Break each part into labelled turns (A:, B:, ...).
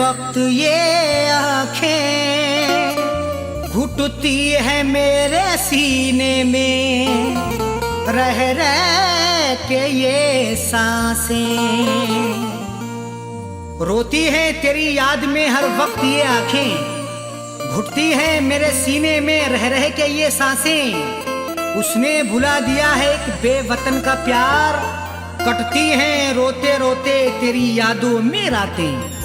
A: वक्त ये आँखें घुटती है मेरे सीने में, रह रह के ये सांसें रोती है तेरी याद में हर वक्त ये आँखें, घुटती है मेरे सीने में रह रह के ये सांसें। उसने भुला दिया है एक बेवतन का प्यार, कटती हैं रोते रोते तेरी यादों में रातें।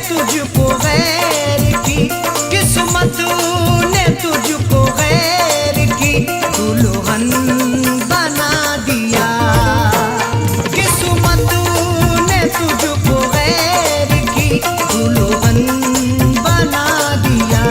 A: तुझको गैर की किस्मत ने तुझको गैर की दुल्हन बना दिया, किस्मत ने तुझको गैर की दुल्हन बना दिया।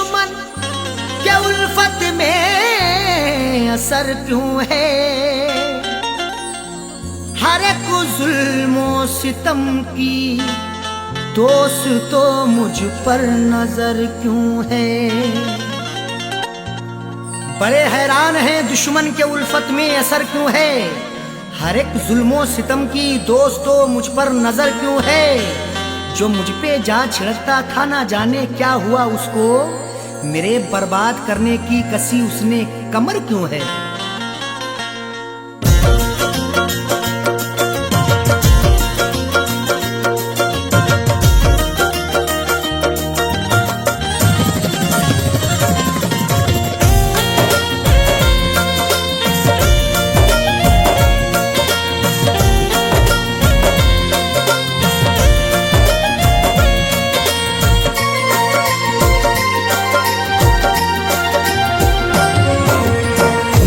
A: दुश्मन के उल्फत में असर क्यों है? हर एक जुल्मो सितम की दोस्त तो मुझ पर नजर क्यों है? बड़े हैरान हैं दुश्मन के उल्फत में असर क्यों है? हर एक जुल्मो सितम की दोस्त तो मुझ पर नजर क्यों है? जो मुझ पे जा छिड़कता था ना जाने क्या हुआ उसको, मेरे बर्बाद करने की कसी उसने कमर क्यों है?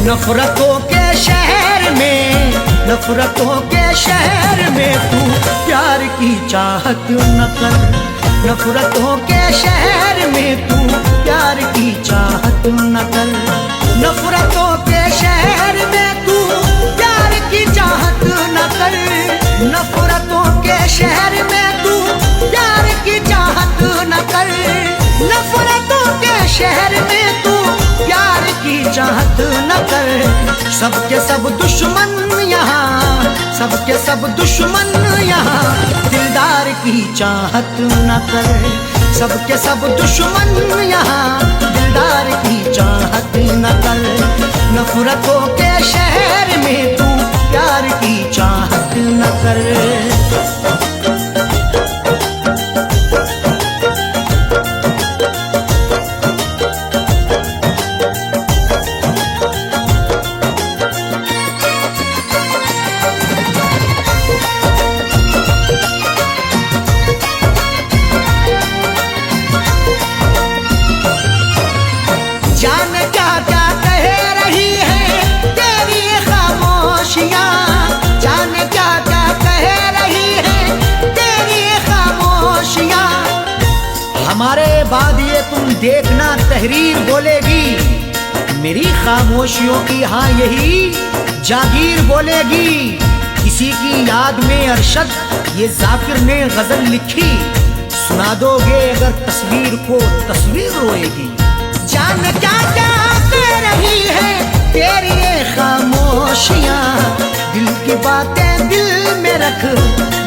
A: नफरतों के शहर में, नफरतों के शहर में तू प्यार की चाहत न कर। नफरतों के शहर में तू प्यार की चाहत न कर। नफरतों के शहर में तू प्यार की चाहत न कर। नफरतों के शहर में तू प्यार की चाहत न कर। नफरतों के शहर में तू प्यार की चाहत न कर। सबके सब दुश्मन यहाँ, सबके सब दुश्मन यहाँ दिलदार की चाहत न कर। सबके सब दुश्मन यहाँ दिलदार की चाहत न कर। नफरतों के शहर में तू प्यार की चाहत न कर। हमारे बाद ये तुम देखना तहरीर बोलेगी, मेरी खामोशियों की हाँ यही जागीर बोलेगी। किसी की याद में अरशद ये जाकिर ने गजल लिखी, सुना दोगे अगर तस्वीर को तस्वीर रोएगी। जान क्या क्या कह रही है तेरी ये खामोशियाँ, दिल की बातें दिल में रख,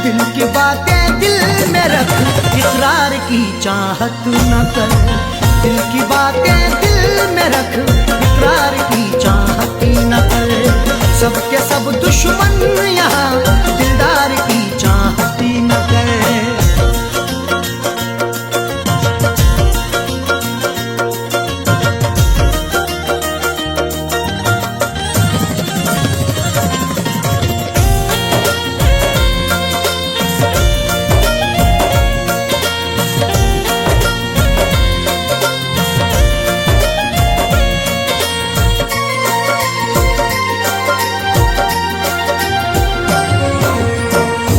A: दिल की बातें दिल में रख। इकरार की चाहत न कर, दिल की बातें दिल में रख। इकरार की चाहत न कर। सबके सब दुश्मन यहाँ दिलदार की चाहत न कर।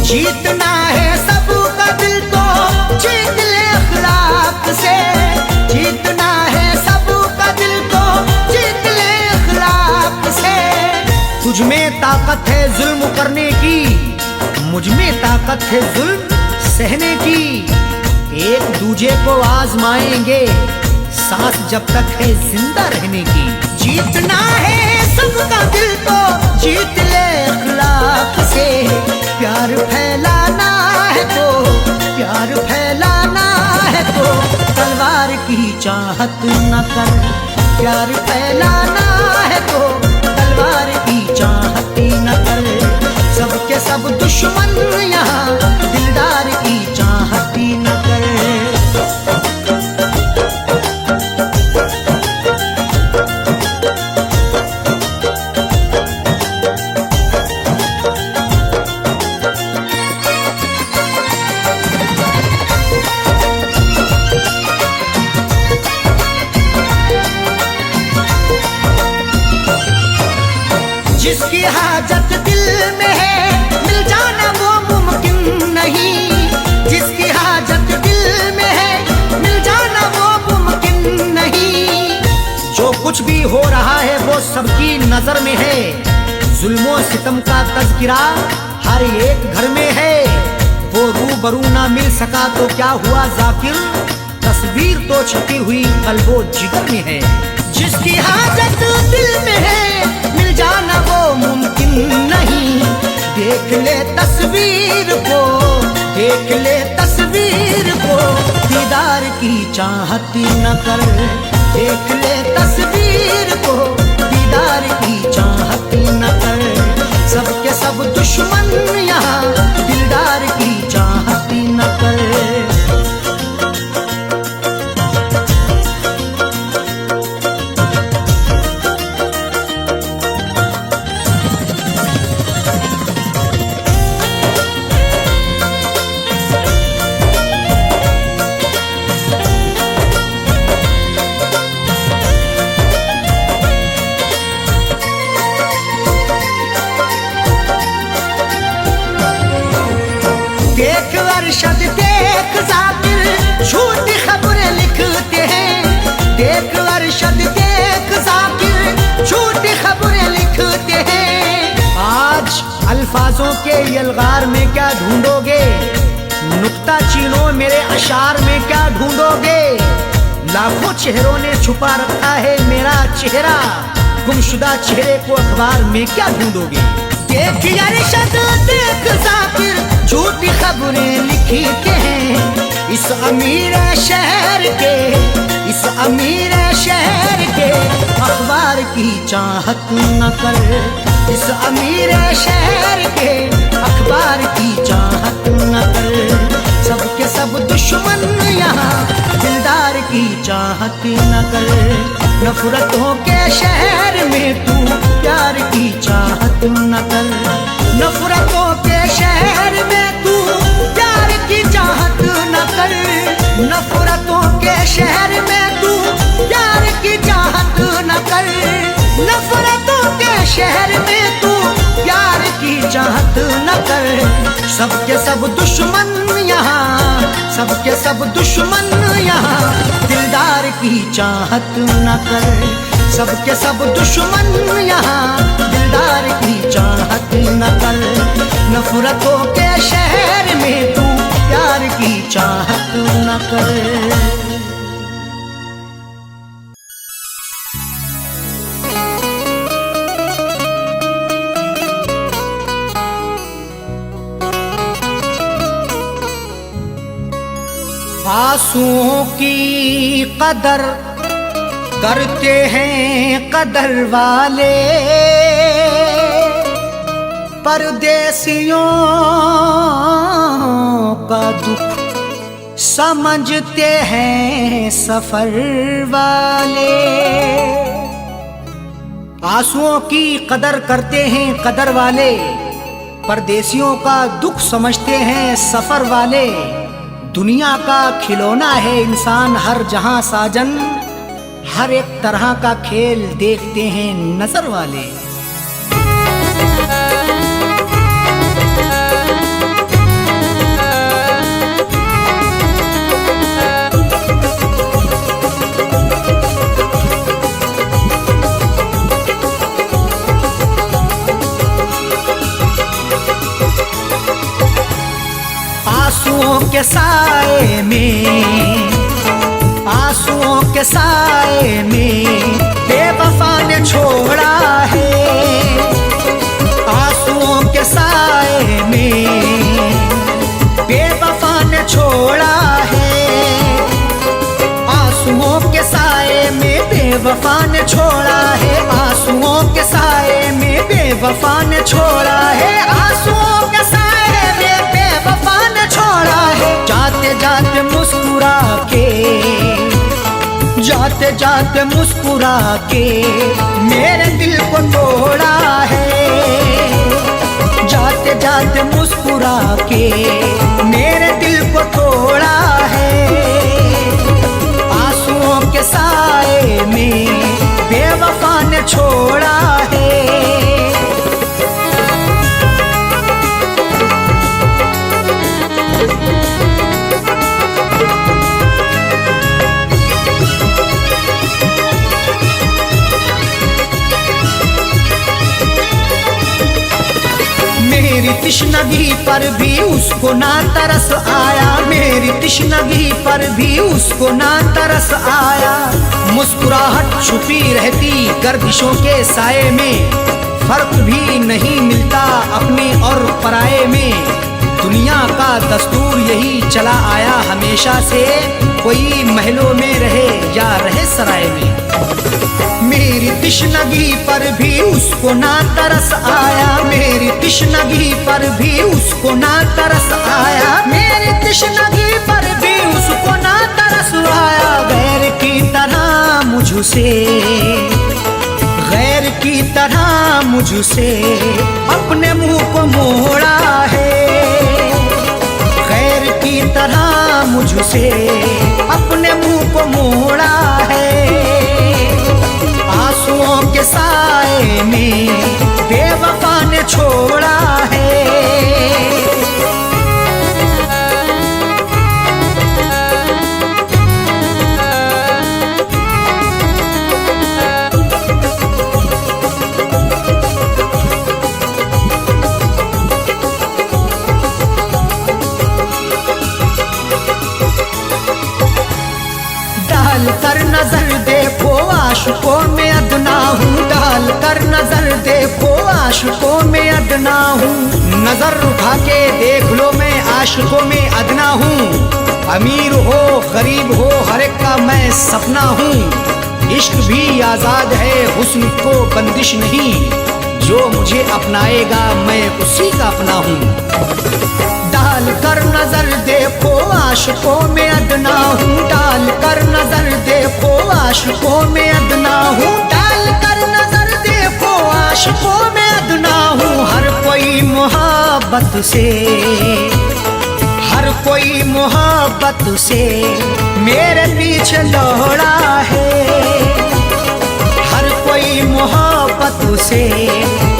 A: जीतना है सबका दिल तो जीत ले अखलाक से। जीतना है सबका दिल तो जीत ले अखलाक से। तुझ में ताकत है जुल्म करने की, मुझ में ताकत है जुल्म सहने की। एक दूजे को आजमाएंगे सांस जब तक है जिंदा रहने की। जीतना है सबका दिल तो जीत ले अखलाक से। प्यार फैलाना है तो, प्यार फैलाना है तो तलवार की चाहत न कर। प्यार फैलाना है तो तलवार की चाहत न कर। सबके सब दुश्मन यहाँ दिलदार की चाहत न कर। जिसकी हाजत दिल में है मिल जाना वो मुमकिन नहीं। जिसकी हाजत दिल में है मिल जाना वो मुमकिन नहीं। कुछ भी हो रहा है वो सबकी नजर में है। जुल्मों सितम का तज़किरा हर एक घर में है। वो रूबरू ना मिल सका तो क्या हुआ जाकिर, तस्वीर तो छपी हुई कल्बो जिगर में है। जिसकी हाजत दिल में है मिल जाना वो मुमकिन नहीं। देख ले तस्वीर को, देख ले तस्वीर को, दीदार की चाहत न कर। देख ले तस्वीर को, दीदार की चाहत न कर। सबके सब दुश्मन यहाँ दिलदार की चाहत न कर। देख अरशद देख जाकिर झूठी खबरें लिखते हैं। देख अरशद देख जाकिर झूठी खबरें लिखते हैं। आज अल्फाजों के यलगार में क्या ढूंढोगे, नुक्ता चीनो मेरे अशार में क्या ढूंढोगे। लाखों चेहरों ने छुपा रखा है मेरा चेहरा, गुमशुदा चेहरे को अखबार में क्या ढूंढोगे। देख अरशद देख जाकिर झूठी खबरें लिखते हैं। इस अमीर शहर के, इस अमीर शहर के अखबार की चाहत न कर। इस अमीर शहर के अखबार की चाहत न कर। सबके सब दुश्मन यहाँ दिलदार की चाहत न कर। नफरतों के शहर में तू प्यार की चाहत न कर। नफरतों के शहर में तू प्यार की चाहत न कर। नफरतों के शहर में तू प्यार की चाहत न कर। नफरतों के शहर में तू प्यार की चाहत न कर। सबके सब दुश्मन यहाँ, सबके सब दुश्मन यहाँ दिलदार की चाहत न कर। सबके सब दुश्मन यहाँ दिलदार की चाहत न कर। नफरतों के शहर में तू प्यार की चाहत न कर। आंसुओं की कदर करते हैं कदर वाले, परदेसियों का दुख समझते हैं सफर वाले। आंसुओं की कदर करते हैं कदर वाले, परदेसियों का दुख समझते हैं सफर वाले। दुनिया का खिलौना है इंसान हर जहां साजन, हर एक तरह का खेल देखते हैं नजर वाले। आंसुओं के साए में, आंसुओं के साए में बेवफा ने छोड़ा है। आंसुओं के साए में बेवफा ने छोड़ा है। आंसुओं के साए में बेवफा ने छोड़ा है। आंसुओं के साए में बेवफा ने छोड़ा है। आंसुओं के साए में बेवफा ने छोड़ा है। जाते जाते मुस्कुरा के, जाते जाते मुस्कुरा के मेरे दिल को तोड़ा है। जाते जाते मुस्कुरा के मेरे दिल को तोड़ा है। आंसुओं के साए में बेवफा ने छोड़ा है। तृष्णगी पर भी उसको ना तरस आया, मेरी तृष्णगी पर भी उसको ना तरस आया। मुस्कुराहट छुपी रहती गर्दिशों के साए में, फर्क भी नहीं मिलता अपने और पराये में। दुनिया का दस्तूर यही चला आया हमेशा से, कोई महलों में रहे या रहे सराय में। मेरी तृष्णगी पर भी उसको ना तरस आया, मेरी तृष्णगी पर भी उसको ना तरस आया, मेरी तृष्णगी पर भी उसको ना तरस आया। गैर की तरह मुझसे, गैर की तरह मुझसे अपने मुंह को मोड़ा है, गैर की तरह मुझसे अपने मुंह को मोड़ा है। आंसुओं के साए में बेवफा ने छोड़ा है। डाल कर नजर देखो आशिकों में अदना हूँ, डाल कर नजर देखो आशिकों में अदना हूँ। नजर उठा के देख लो मैं आशिकों में अदना हूँ। अमीर हो गरीब हो हर एक का मैं सपना हूँ। इश्क भी आजाद है हुस्न को बंदिश नहीं, जो मुझे अपनाएगा मैं उसी का अपना हूँ। डाल कर नजर देखो आशिकों में अदना हूँ, डाल कर नजर देखो आशिकों में अदना हूँ, डाल कर नजर देखो आशिकों में अदना हूँ। हर कोई मोहब्बत से, हर कोई मोहब्बत से मेरे पीछे दौड़ा है, हर कोई मोहब्बत से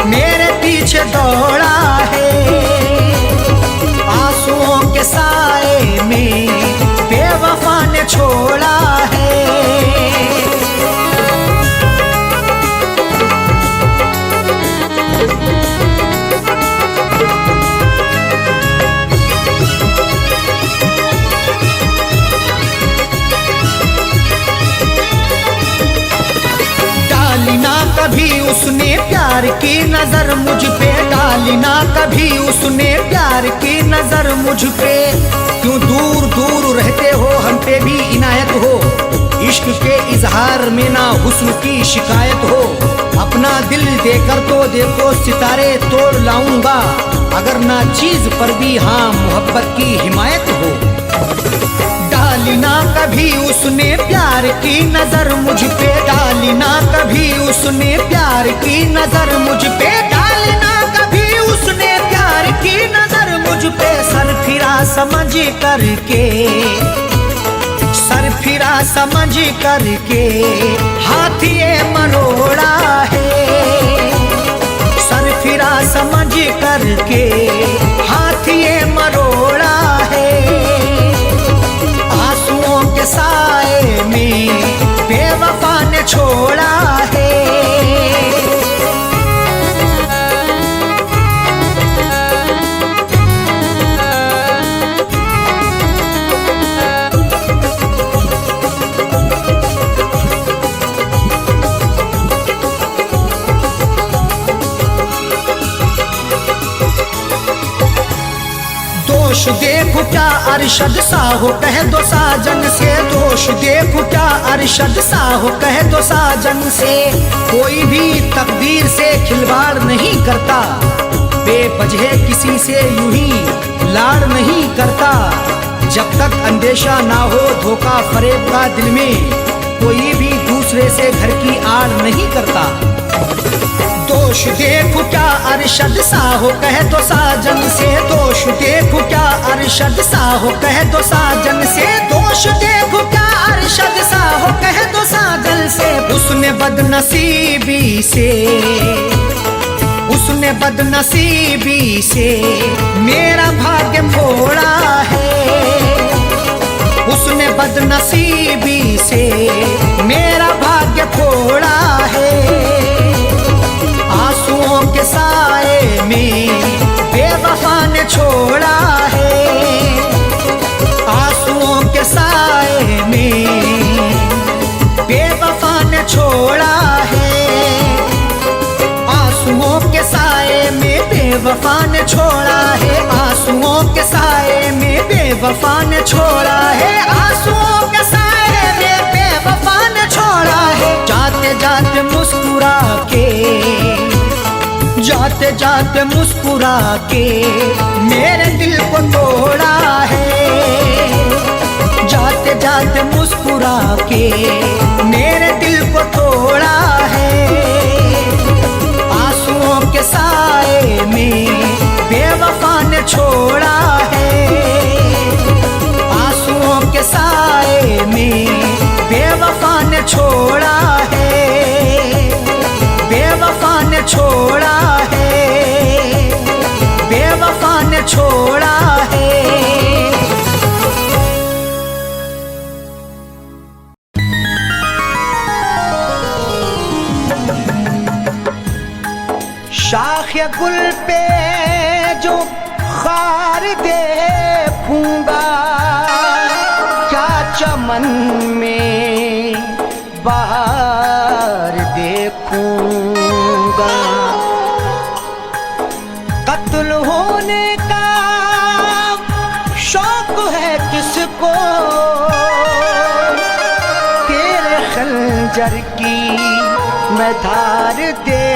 A: मेरे पीछे दौड़ा है। आंसुओं के साए में बेवफा ने छोड़ा है। डाली ना कभी उसने प्यार की नजर मुझ पे, डाली ना कभी उसने प्यार की नजर मुझ पे। क्यों दूर दूर रहते हो हम पे भी इनायत हो, इश्क के इजहार में ना हुस्न की शिकायत हो। अपना दिल देकर तो देखो सितारे तोड़ लाऊंगा, अगर ना चीज पर भी हाँ मोहब्बत की हिमायत हो। डाली ना कभी उसने प्यार की नजर मुझ पे, डाली ना कभी उसने प्यार की नजर मुझ पे, डाली ना कभी उसने प्यार की नजर मुझ पे। सर फिरा समझ करके, सर फिरा समझ करके हाथ ये मरोड़ा है, सर फिरा समझ करके हाथ ये मरोड़ा है। आंसुओं के साए में बेवफा ने छोड़ा है। दोष देखो क्या अरशद सा हो कह दो साजन से, दोष देखो क्या अरशद सा हो कह दो साजन से। कोई भी तकदीर से खिलवाड़ नहीं करता, बेवजह किसी से यूं ही लाड़ नहीं करता। जब तक अंदेशा ना हो धोखा फरेब का दिल में, कोई भी दूसरे से घर की आड़ नहीं करता। दोष देखो क्या अरशद सा हो कह दो साजन से, दोष देखो क्या अरशद सा हो कह दो साजन से, दोष देखो क्या अरशद सा हो कह दो साजन से। उसने बदनसीबी से, उसने बदनसीबी से मेरा भाग्य फोड़ा है, उसने बदनसीबी से मेरा भाग्य फोड़ा है। आंसुओं के साए में बेवफा छोड़ा है, आंसुओं के साए में बेवफा ने छोड़ा है, आंसुओं के साए में बेवफा ने छोड़ा है, आंसुओं के साए में बेवफा ने छोड़ा है, आंसुओं के साए में बेवफा ने छोड़ा है। जाते जाते मुस्कुरा के, जाते जाते मुस्कुरा के मेरे दिल को तोड़ा है, जाते जाते मुस्कुरा के मेरे दिल को तोड़ा है, आंसुओं के साए में बेवफा ने छोड़ा है, आंसुओं के साए में बेवफा ने छोड़ा है, बेवफा ने छोड़ा है, बेवफा ने छोड़ा है। शाख गुल पे जो खार देखूंगा, क्या चमन में बहार देखूंगा, कत्ल होने का शौक है किसको, तेरे खंजर की मैं धार देखूंगा।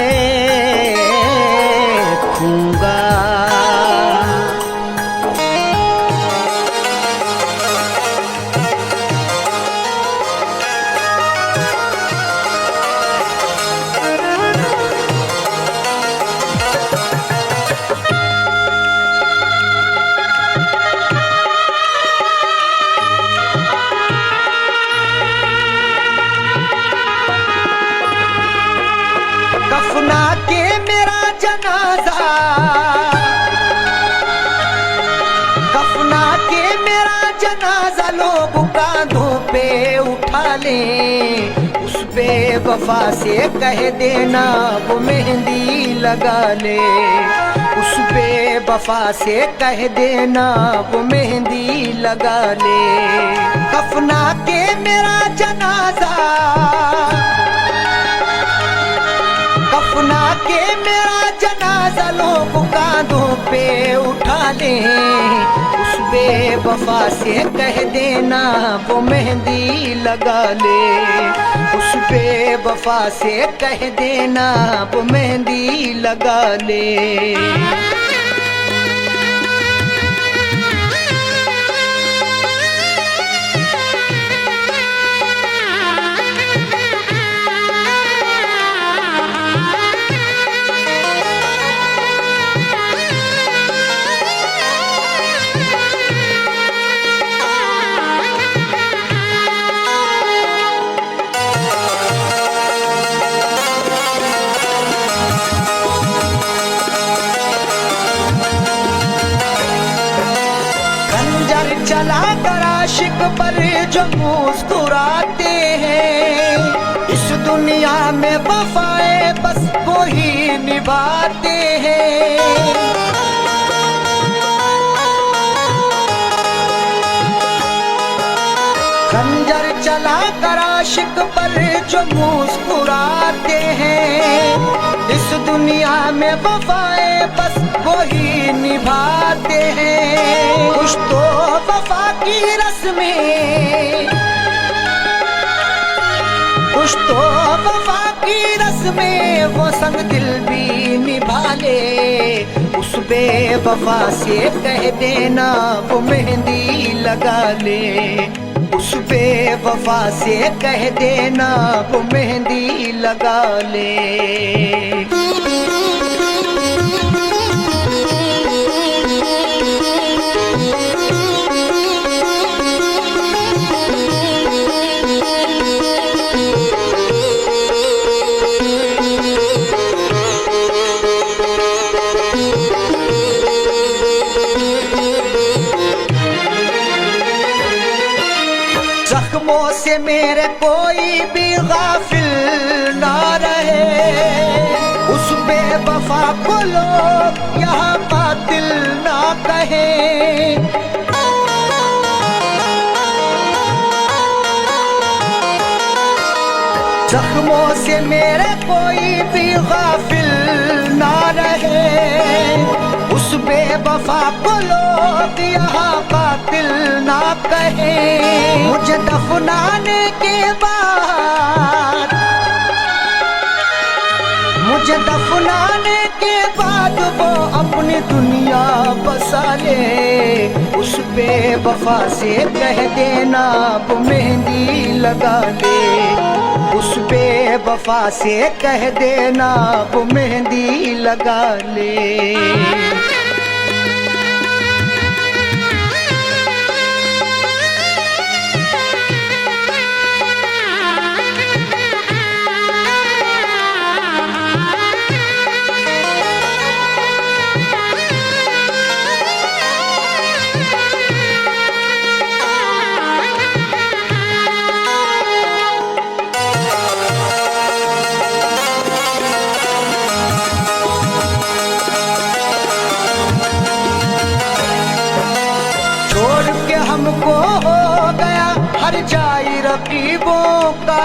A: कफना के मेरा जनाजा, कफना के मेरा जनाजा लोग कांधों पे उठा लें, उस बेवफा से कह देना वो मेहंदी लगा ले, उस बेवफा से कह देना वो मेहंदी लगा ले। कफना के मेरा जनाजा, कफना के मेरा जनाजा लोग कांधों पे उठा लें, उस बेवफा से कह देना वो मेहंदी लगा ले, उस बेवफा से कह देना वो मेहंदी लगा ले। चला कर आशिक पर जो मुस्कुराते हैं, इस दुनिया में वफाए बस वो ही निभाते हैं। खंजर चला कर आशिक पर जो मुस्कुराते हैं, इस दुनिया में वफाए बस वो ही निभाते हैं। कुछ तो वफा की रस्में, कुछ तो वफा की रस्में वो संग दिल भी निभा ले, उस बेवफा से कह देना वो मेहंदी लगा ले, उस बेवफा से कह देना वो मेहंदी लगा ले। जख्मों से मेरे कोई भी गाफिल ना रहे, उस बेवफा को लोग यहाँ कातिल ना कहे। जख्मों से मेरे कोई भी गाफिल ना रहे, उस बेवफा को लोग यहाँ कातिल ना कहे। मुझे दफनाने के बाद, मुझे दफनाने के बाद वो अपनी दुनिया बसा ले। उस बेवफा से कह देना वो मेहंदी लगा ले। उस बेवफा से कह देना वो मेहंदी लगा ले। हमको हो गया हर जाई रकीबों का,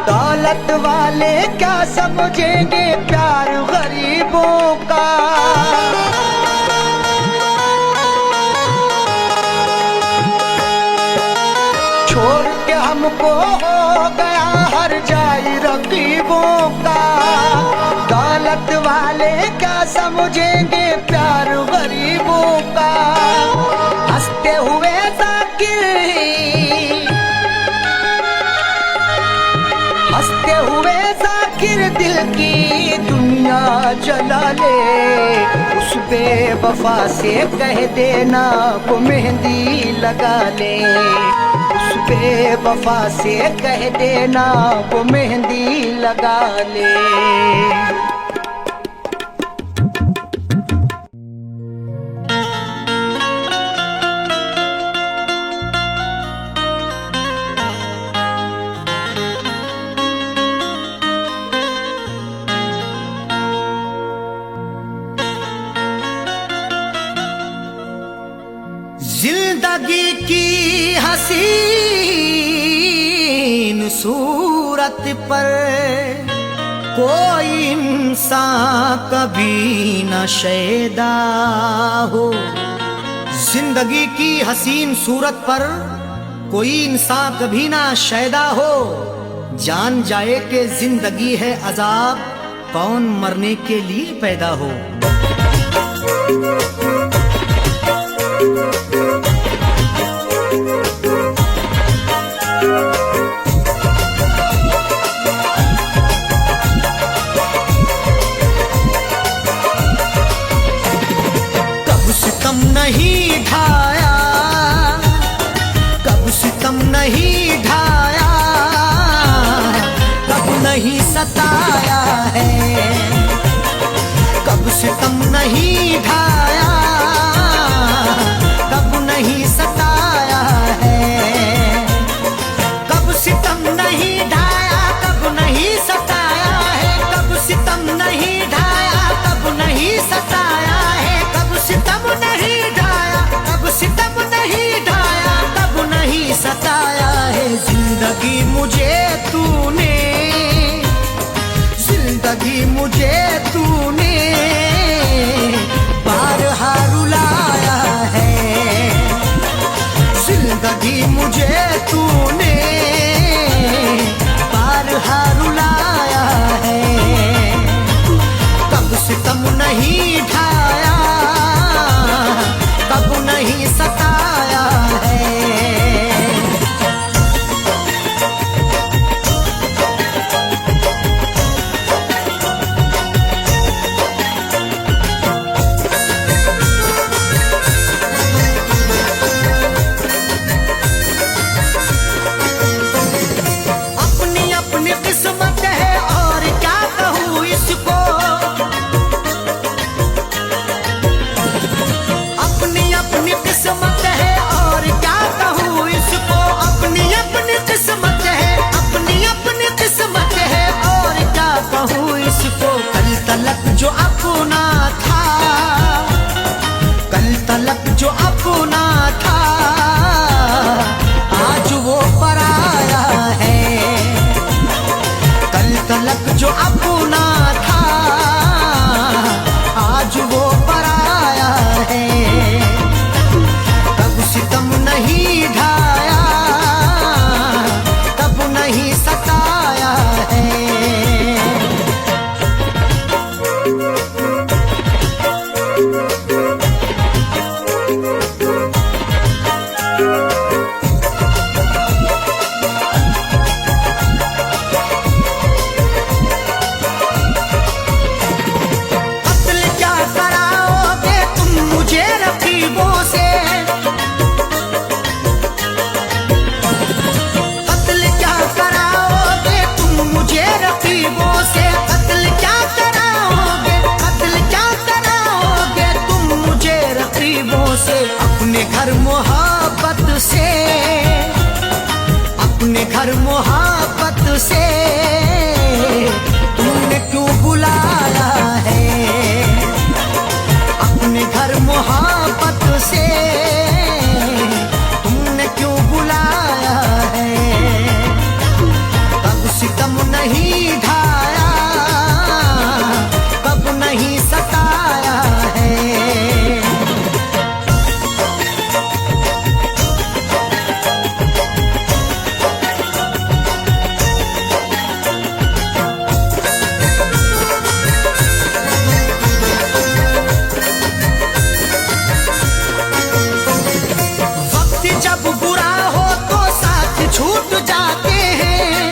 A: दौलत वाले क्या समझेंगे प्यार गरीबों का। छोड़ के हमको हो गया हर जाई रकीबों का, दौलत वाले क्या समझेंगे प्यार गरीबों का। हंसते हुए जाकिर, हंसते हुए जाकिर दिल की दुनिया जला ले। उस बेवफा से कह देना वो मेहंदी लगा ले। उस बेवफा से कह देना वो मेहंदी लगा ले। जिंदगी की हसीन सूरत पर कोई इंसान कभी न शैदा हो। जिंदगी की हसीन सूरत पर कोई इंसान कभी ना शैदा हो। जान जाए कि जिंदगी है अजाब, कौन मरने के लिए पैदा हो। कब सितम नहीं ढाया, कब सितम नहीं ढाया, कब नहीं सताया है। कब सितम नहीं ढाया, कब नहीं सताया है। कब सितम नहीं ढाया, कब नहीं सताया है। कब सितम नहीं ढाया, कब नहीं सताया है। कब सितम नहीं ढाया, कब सितम नहीं ढाया, कब नहीं सताया है। जिंदगी मुझे तूने, जिंदगी मुझे तूने बारहा रुलाया है। जिंदगी मुझे तूने बारहा रुलाया है। कब सितम नहीं ढाया, कब नहीं सताया है। मुल्क जो अपना था आज वो पराया है। कब सितम नहीं ढाया, कब नहीं सताया है। अपने घर मोहब्बत से, अपने घर मोहब्बत से तुमने क्यों बुलाया है। अपने घर मोहब्बत से तुमने क्यों बुलाया है। कब सितम नहीं ढाया, कब नहीं सताया है। छूट जाते हैं,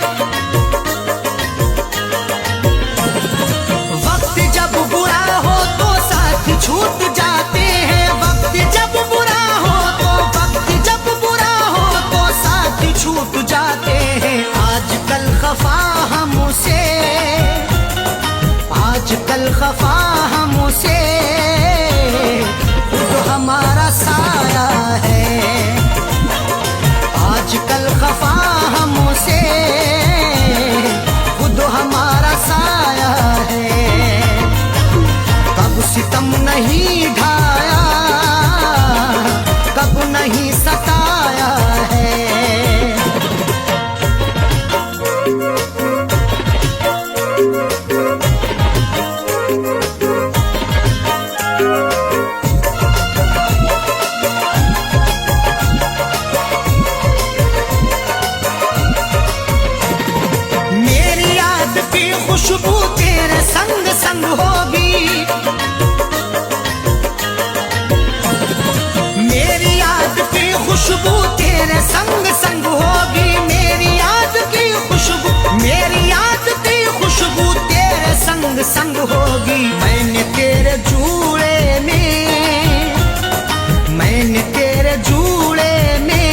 A: वक्त जब बुरा हो तो साथ छूट जाते हैं। वक्त जब बुरा हो तो, वक्त जब बुरा हो तो साथ छूट जाते हैं। आजकल खफा हमसे, आजकल खफा हमसे खुद हमारा साया है। आजकल खफा हमसे खुद हमारा साया है। कब सितम नहीं ढाया, कब नहीं सताया है। खुशबू तेरे संग संग होगी, मेरी याद की खुशबू तेरे संग संग होगी। मेरी याद की खुशबू, मेरी याद की खुशबू तेरे संग संग होगी। मैंने तेरे जूड़े में, मैंने तेरे जूड़े में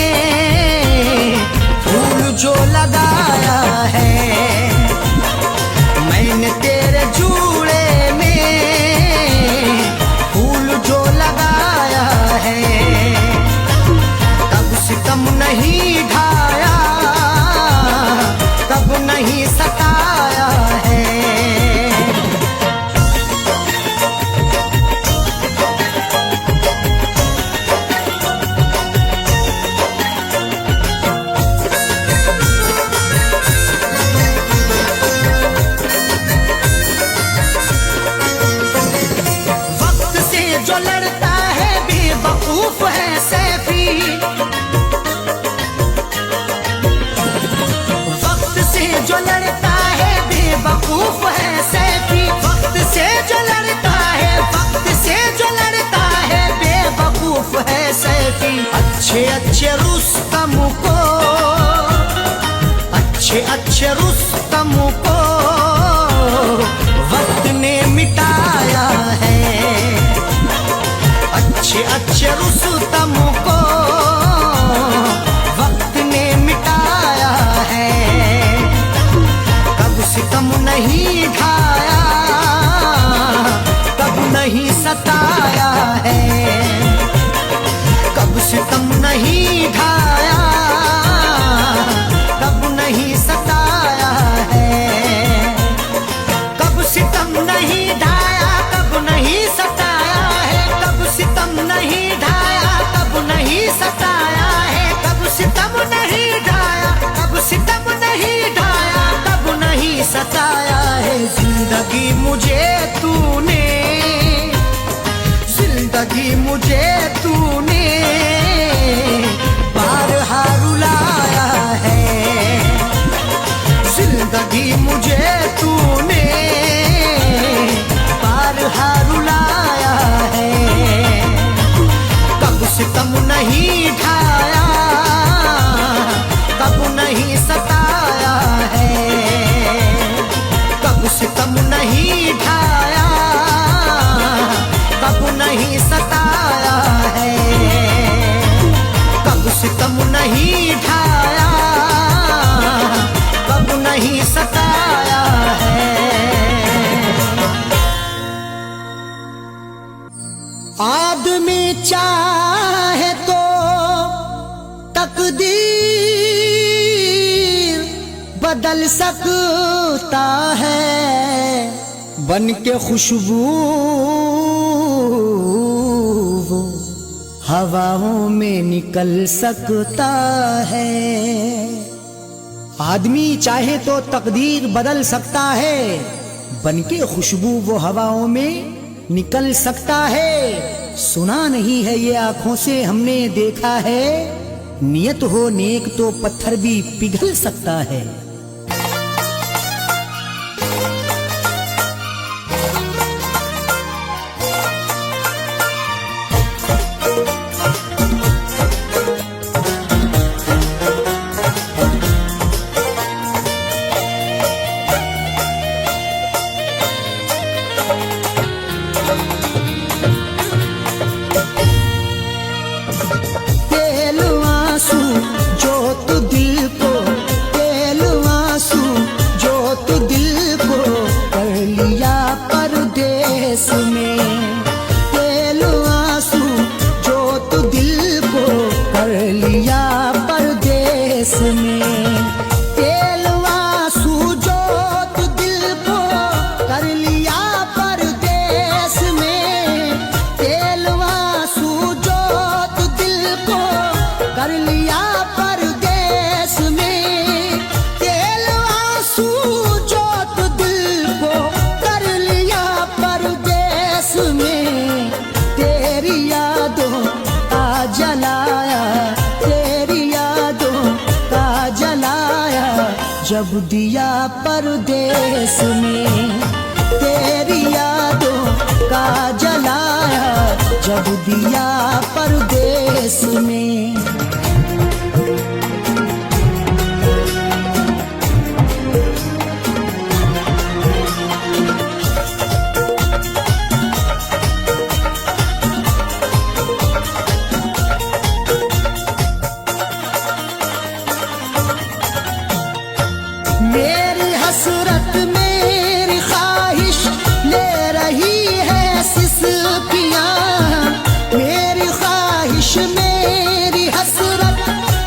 A: फूल जो लगाया है। मैंने तेरे जूड़े में फूल जो लगाया है। कब सितम नहीं ढाया, कब नहीं सताया है। जो लड़ता है बेवकूफ है सैफी, वक्त से जो लड़ता है सताया है। जिंदगी मुझे तूने, जिंदगी मुझे तूने बारहा रुलाया है। जिंदगी मुझे तूने बारहा रुलाया है। कब सितम नहीं ढाया, कब नहीं सताया है। कब सितम नहीं ढाया, कब नहीं सताया है। कब सितम नहीं ढाया, कब नहीं सताया है। आदमी चाहे तो तकदीर बदल सकता है, बन के खुशबू वो हवाओं में निकल सकता है। आदमी चाहे तो तकदीर बदल सकता है, बन के खुशबू वो हवाओं में निकल सकता है। सुना नहीं है ये आंखों से हमने देखा है, नियत हो नेक तो पत्थर भी पिघल सकता है। जब दिया परदेस में तेरी यादों का जलाया, जब दिया परदेस में। मेरी हसरत मेरी ख्वाहिश ले रही है सिसकियाँ, मेरी ख्वाहिश मेरी हसरत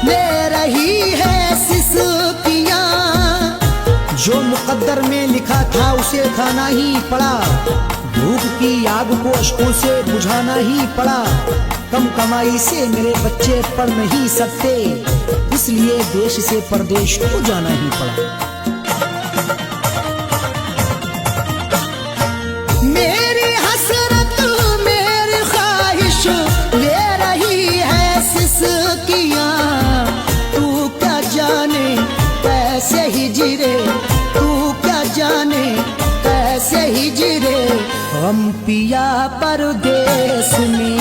A: ले रही है सिसकियाँ। जो मुकद्दर में लिखा था उसे खाना ही पड़ा, भूख की आग को अश्कों से बुझाना ही पड़ा। कम कमाई से मेरे बच्चे पढ़ नहीं सकते, इसलिए देश से परदेश को जाना ही पड़ा। मेरी हसरत मेरी ख्वाहिश ले रही है सिसकियाँ, तू क्या जाने कैसे हिजरे, तू क्या जाने कैसे हिजरे हम पिया परदेस में।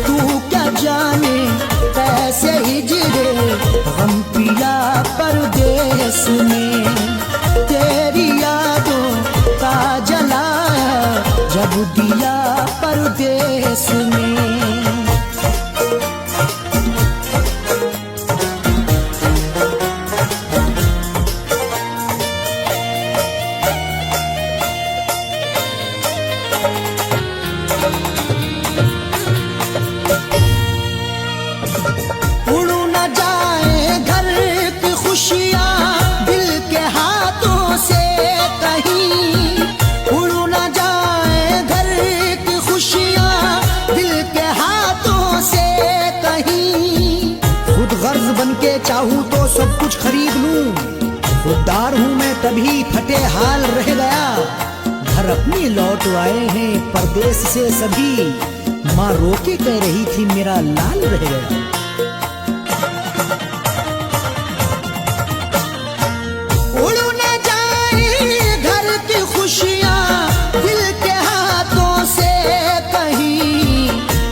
A: तू क्या जाने कैसे हिजरे हम पिया परदेस में। तेरी यादों का जलाया, जब दिया परदेस में। चाहूं तो सब कुछ खरीद लूं, खुददार हूँ मैं तभी फटे हाल रह गया, घर अपनी लौट आए हैं परदेश से सभी, माँ रोके कह रही थी मेरा लाल रह गया। उड़ न जाए घर की खुशियाँ दिल के हाथों से कहीं,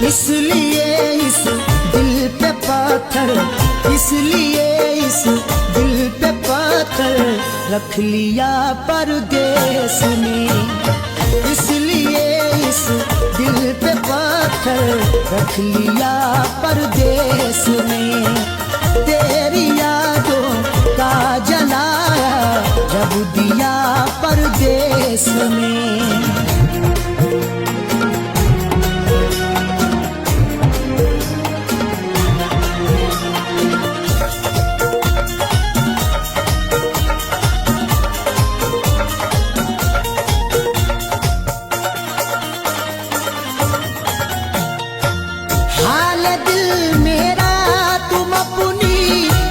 A: इसलिए इस दिल पे पत्थर, इसलिए इस दिल पे पत्थर रख लिया परदेश में, इसलिए इस दिल पे पत्थर रख लिया परदेश में। तेरी यादों का जलाया जब दिया परदेश में।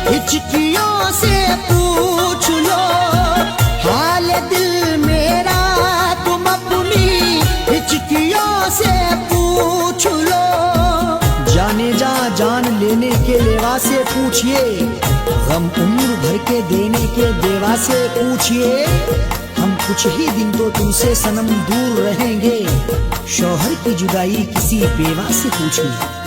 A: हिचकियों से पूछ लो हाल दिल मेरा, तुम अपनी हिचकियों से पूछ लो। जाने जा जान लेने के लेवा से पूछिए, गम उम्र भर के देने के देवा से पूछिए। हम कुछ ही दिन तो तुमसे सनम दूर रहेंगे, शौहर की जुदाई किसी बेवा से पूछिए।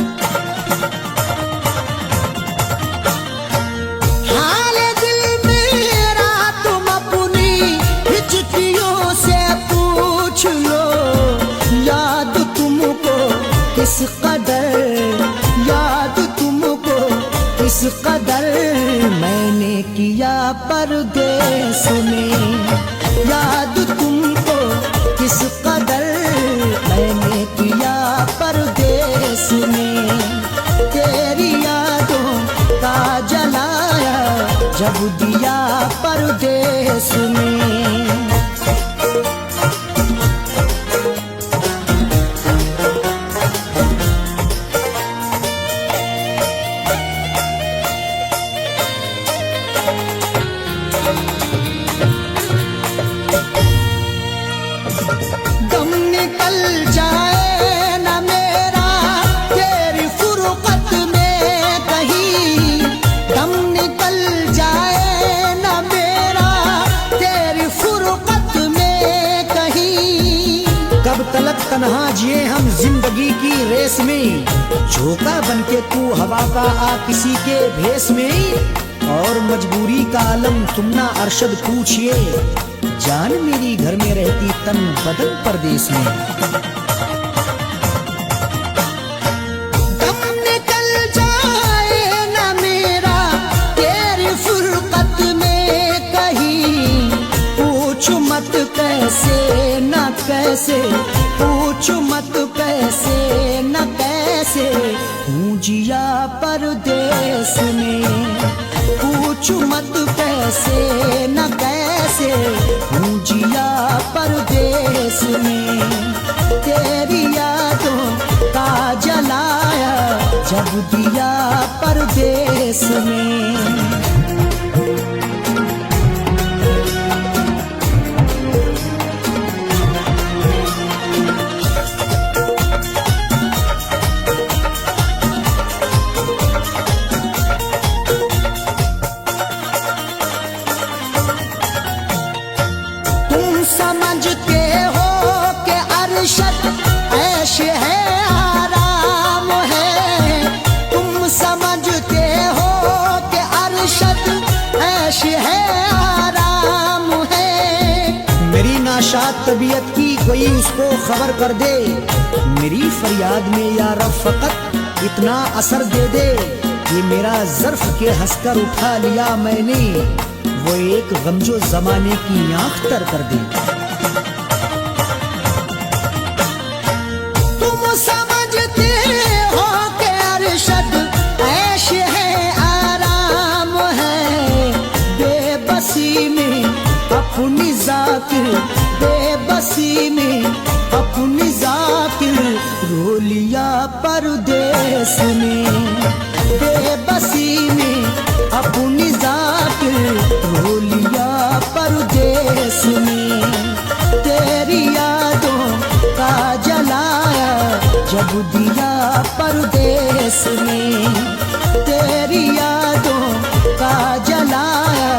A: किस कदर याद तुमको, किस कदर मैंने किया परदेश में, याद तुमको किस कदर मैंने किया परदेश में। तेरी यादों का जलाया जब दिया परदेश में। तन्हा जिए हम जिंदगी की रेस में, झोंका बनके तू हवा का आ किसी के भेस में। और मजबूरी का आलम तुम ना अरशद पूछिए, जान मेरी घर में रहती तन बदन परदेश में। दम निकल जाए ना मेरा तेरी फुरकत में कहीं, पूछ मत कैसे न कैसे, पूछ मत कैसे न कैसे हूँ जिया परदेश में, पूछ मत कैसे न कैसे हूँ जिया परदेश में। तेरी यादों का जलाया जब दिया परदेश में। समझते हो कि अरशद ऐश है आराम है, तुम समझते हो कि अरशद ऐश है आराम है। मेरी नाशाद तबीयत की कोई उसको खबर कर दे, मेरी फरियाद में या रब फकत इतना असर दे दे। ये मेरा ज़र्फ के हंसकर उठा लिया मैंने, वो एक गमजो जमाने की आंख तर कर दे। तुम समझते हो कि अरशद ऐश है आराम है, बेबसी में अपनी जाकिर, बेबसी में अपनी जाकिर रो लिया परदेश में।
B: बेबसी में अपनी जात रो लिया परदेश में। तेरी यादों का जलाया जब दिया परदेश में। तेरी यादों का जलाया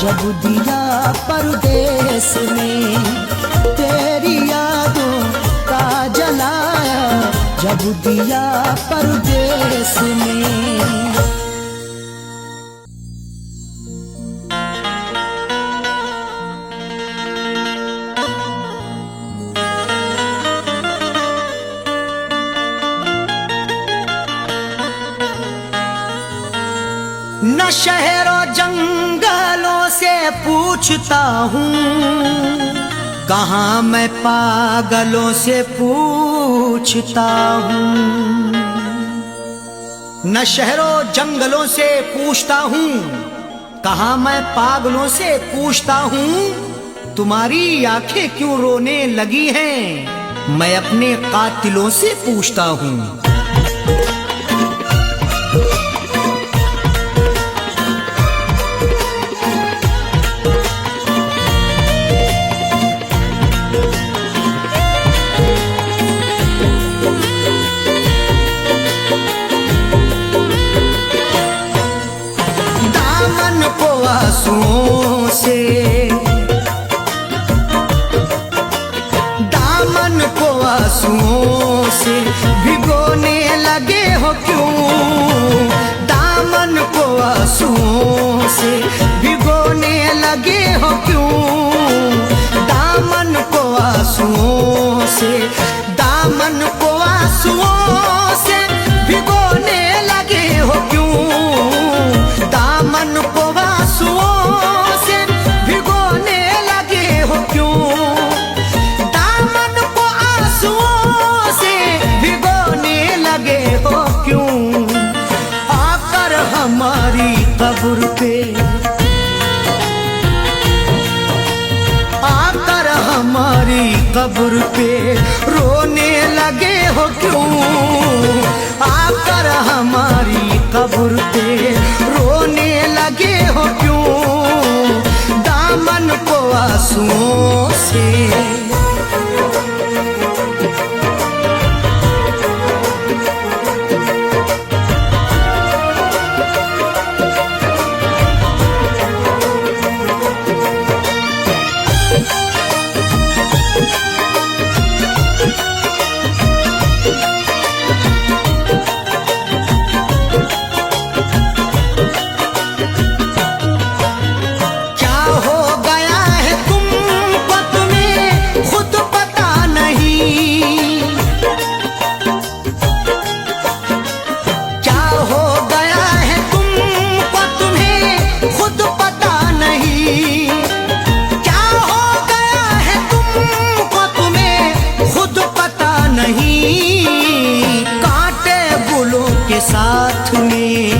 B: जब दिया परदेश में। तेरी यादों का जलाया जब दिया परदेश में।
A: न शहरों जंगलों से पूछता हूँ, कहाँ मैं पागलों से पूछता हूँ। न शहरों जंगलों से पूछता हूँ, कहाँ मैं पागलों से पूछता हूँ। तुम्हारी आंखें क्यों रोने लगी हैं, मैं अपने कातिलों से पूछता हूँ। आंसुओं से दामन को आंसुओं से भिगोने लगे हो क्यों। दामन को आंसुओं से भिगोने लगे हो क्यों। दामन को आंसुओं से दामन को आंसुओं से भिगोने लगे हो क्यों। दामन को आंसुओं से भिगोने लगे हो क्यों। दामन को आंसुओं से भिगोने लगे हो क्यों। आकर हमारी कब्र पे आकर हमारी कब्र पे रोने लगे हो क्यों। आकर हमारी कब्र पे रोने लगे हो क्यों। दामन को आंसुओं से साथ में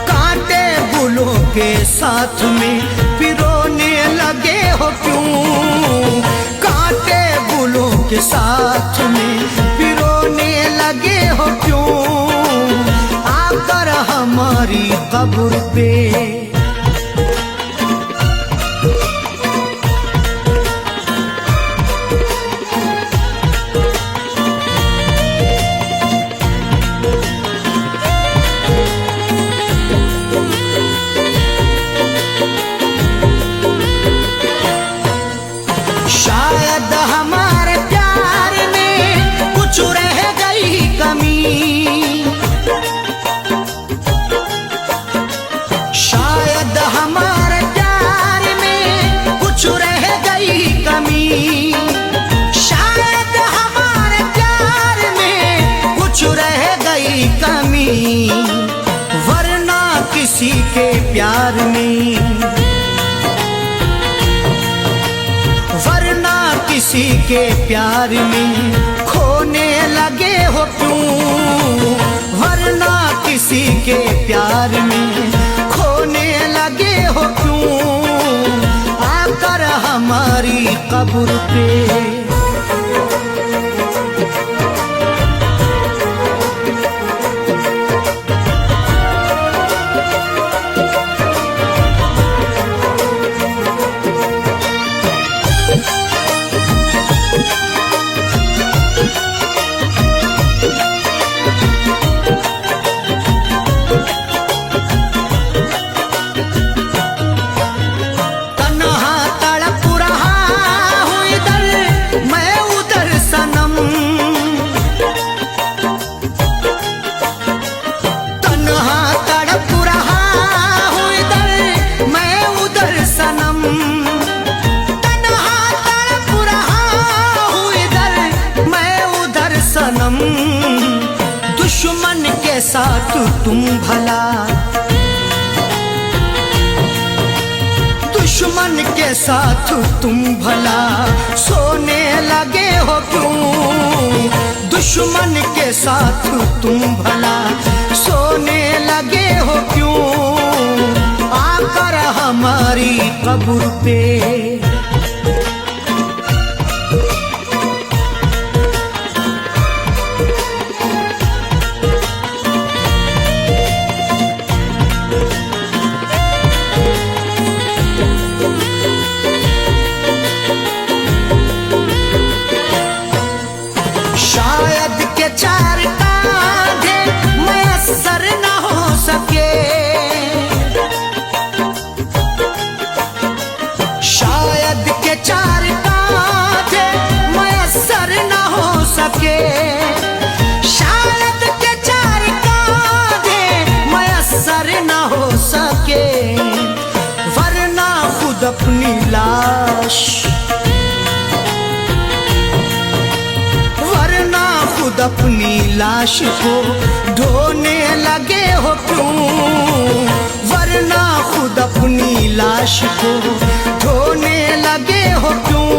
A: कांटे गुलों के साथ में पिरोने लगे हो क्यों। कांटे गुलों के साथ में पिरोने लगे हो क्यों। आकर हमारी कब्र पे शायद हमारे प्यार में कुछ रह गई कमी। शायद हमारे प्यार में कुछ रह गई कमी। शायद हमारे प्यार में कुछ रह गई कमी। वरना किसी के प्यार में किसी के प्यार में खोने लगे हो क्यों। वरना किसी के प्यार में खोने लगे हो क्यों। आकर हमारी कब्र पे साथ तुम भला, दुश्मन के साथ तुम भला सोने लगे हो क्यों? दुश्मन के साथ तुम भला सोने लगे हो क्यों? आकर हमारी कब्र पे शायद के चार कांधे मयस्सर न हो सके, शायद के चार कांधे मयस्सर न हो सके, शायद के चार कांधे मयस्सर न हो सके, वरना खुद अपनी लाश, खुद अपनी लाश को ढोने लगे हो क्यों? वरना खुद अपनी लाश को ढोने लगे हो क्यों?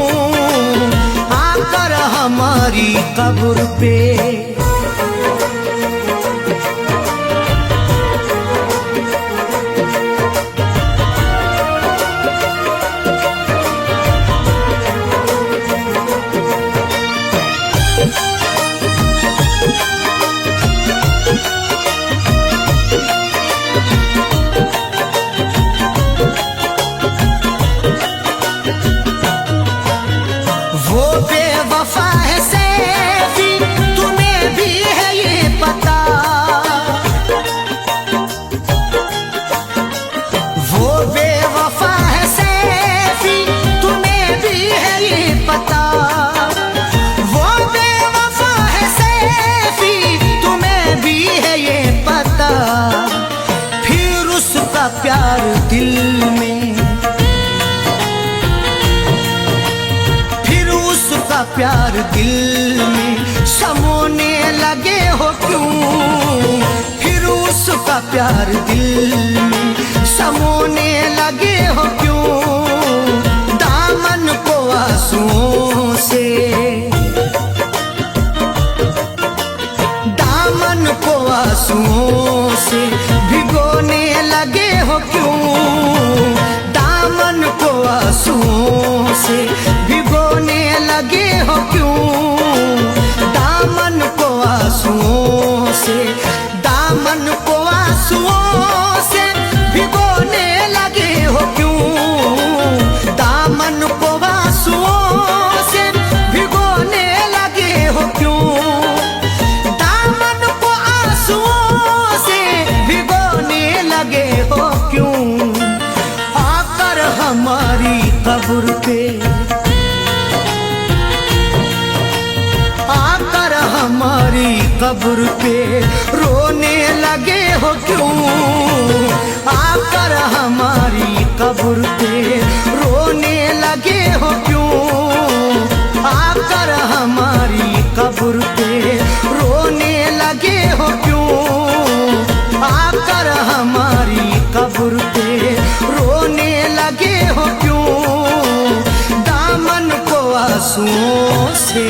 A: आकर हमारी कब्र पे वो बेवफा है सैफी, तुम्हें भी है ये पता, वो बेवफा है सैफी, तुम्हें भी है ये पता, वो बेवफा है सैफी, तुम्हें भी है ये पता, फिर उसका प्यार दिल में, प्यार दिल में समोने लगे हो क्यों? फिर उसका प्यार दिल में समोने लगे हो क्यों? दामन को आंसुओं से, दामन को आंसुओं से भिगोने लगे हो क्यों? दामन को आंसुओं से भिगोने लगे हो क्यों? दामन को आंसुओं से, दामन को आंसुओं से भिगोने लगे हो क्यों? दामन को आंसुओं से भिगोने लगे हो क्यों? दामन को आंसुओं से भिगोने लगे हो क्यों? आकर हमारी कब्र पे, आकर हमारी कब्र पे रोने लगे हो क्यों? आकर हमारी कब्र पे रोने लगे हो क्यों? आकर हमारी कब्र पे रोने लगे हो क्यों? आकर हमारी कब्र पे रोने लगे हो क्यों? दामन को आंसुओं से